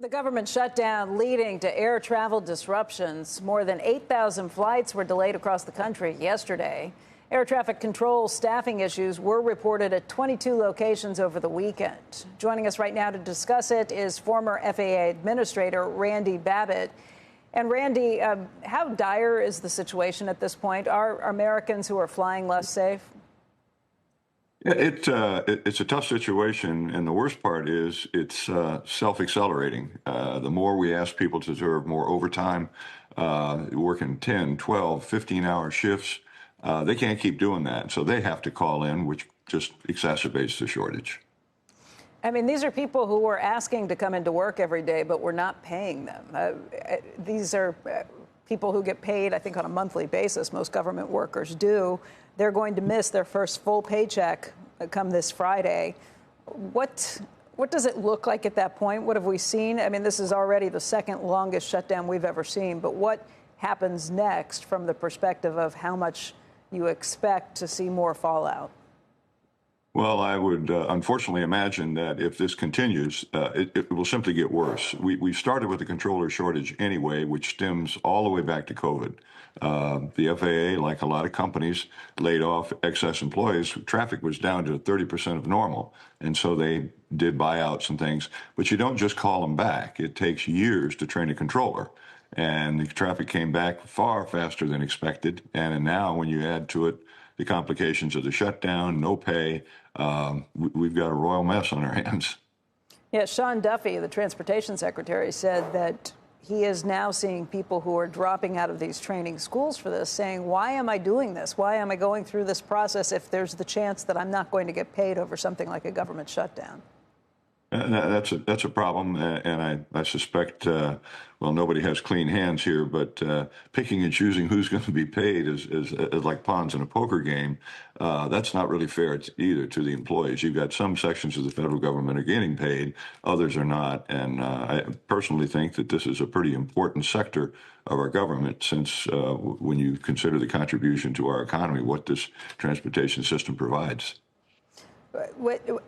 The government shutdown leading to air travel disruptions. More than 8,000 flights were delayed across the country yesterday. Air traffic control staffing issues were reported at 22 locations over the weekend. Joining us right now to discuss it is former FAA Administrator Randy Babbitt. And Randy, how dire is the situation at this point? Are Americans who are flying less safe? It's a tough situation, and the worst part is it's self-accelerating. The more we ask people to serve more overtime, working 10, 12, 15-hour shifts, they can't keep doing that. So they have to call in, which just exacerbates the shortage. I mean, these are people who are asking to come into work every day, but we're not paying them. These are people who get paid, I think, on a monthly basis. Most government workers do. They're going to miss their first full paycheck come this Friday. What does it look like at that point? What have we seen? I mean, this is already the second longest shutdown we've ever seen. But what happens next from the perspective of how much you expect to see more fallout? Well, I would unfortunately imagine that if this continues, it will simply get worse. We started with a controller shortage anyway, which stems all the way back to COVID. The FAA, like a lot of companies, laid off excess employees. Traffic was down to 30% of normal. And so they did buyouts and things. But you don't just call them back. It takes years to train a controller. And the traffic came back far faster than expected. And now when you add to it the complications of the shutdown, no pay, we've got a royal mess on our hands. Yeah, Sean Duffy, the transportation secretary, said that he is now seeing people who are dropping out of these training schools for this, saying, why am I doing this? Why am I going through this process if there's the chance that I'm not going to get paid over something like a government shutdown? That's a problem, and I suspect, well, nobody has clean hands here, but picking and choosing who's going to be paid is like pawns in a poker game. That's not really fair either to the employees. You've got some sections of the federal government are getting paid, others are not, and I personally think that this is a pretty important sector of our government, since when you consider the contribution to our economy, what this transportation system provides.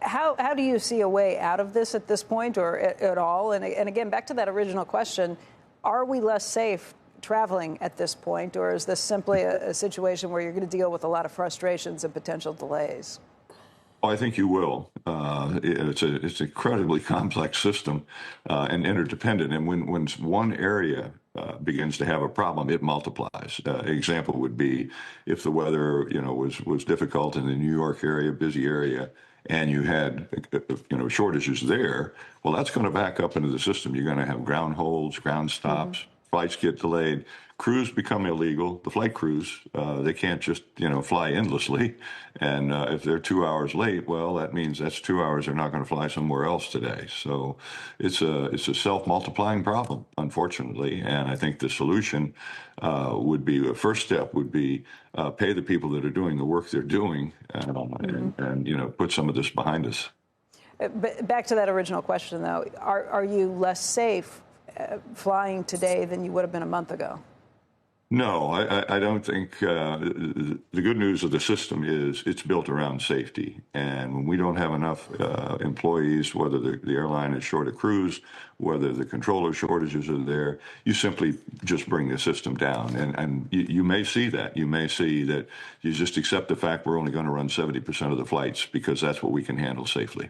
How do you see a way out of this at this point, or at all? And again, back to that original question, are we less safe traveling at this point, or is this simply a situation where you're going to deal with a lot of frustrations and potential delays? Oh, I think you will. It's an incredibly complex system and interdependent. And when one area begins to have a problem, it multiplies. Example would be if the weather, was difficult in the New York area, busy area, and you had, shortages there. Well, that's going to back up into the system. You're going to have ground holds, ground stops. Flights get delayed, crews become illegal. The flight crews, they can't just, fly endlessly. And if they're 2 hours late, well, that means that's 2 hours they're not going to fly somewhere else today. So it's a self-multiplying problem, unfortunately. And I think the solution would be, the first step would be pay the people that are doing the work they're doing and put some of this behind us. But back to that original question, though, are you less safe flying today than you would have been a month ago? No, I don't think. The good news of the system is it's built around safety. And when we don't have enough employees, whether the airline is short of crews, whether the controller shortages are there, you simply just bring the system down. And you may see that. You may see that you just accept the fact we're only going to run 70% of the flights because that's what we can handle safely.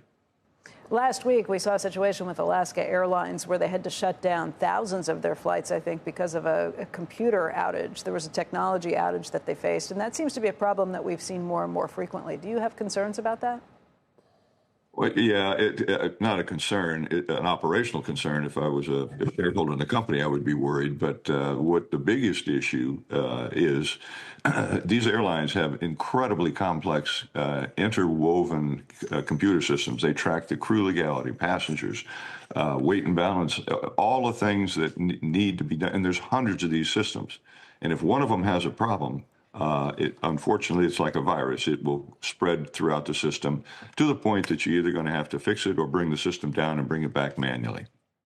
Last week, we saw a situation with Alaska Airlines where they had to shut down thousands of their flights, I think, because of a computer outage. There was a technology outage that they faced, and that seems to be a problem that we've seen more and more frequently. Do you have concerns about that? Well, yeah, not a concern, an operational concern. If I was a shareholder in the company, I would be worried. But what the biggest issue is, these airlines have incredibly complex, interwoven computer systems. They track the crew legality, passengers, weight and balance, all the things that need to be done. And there's hundreds of these systems. And if one of them has a problem, unfortunately, it's like a virus. It will spread throughout the system to the point that you're either going to have to fix it or bring the system down and bring it back manually.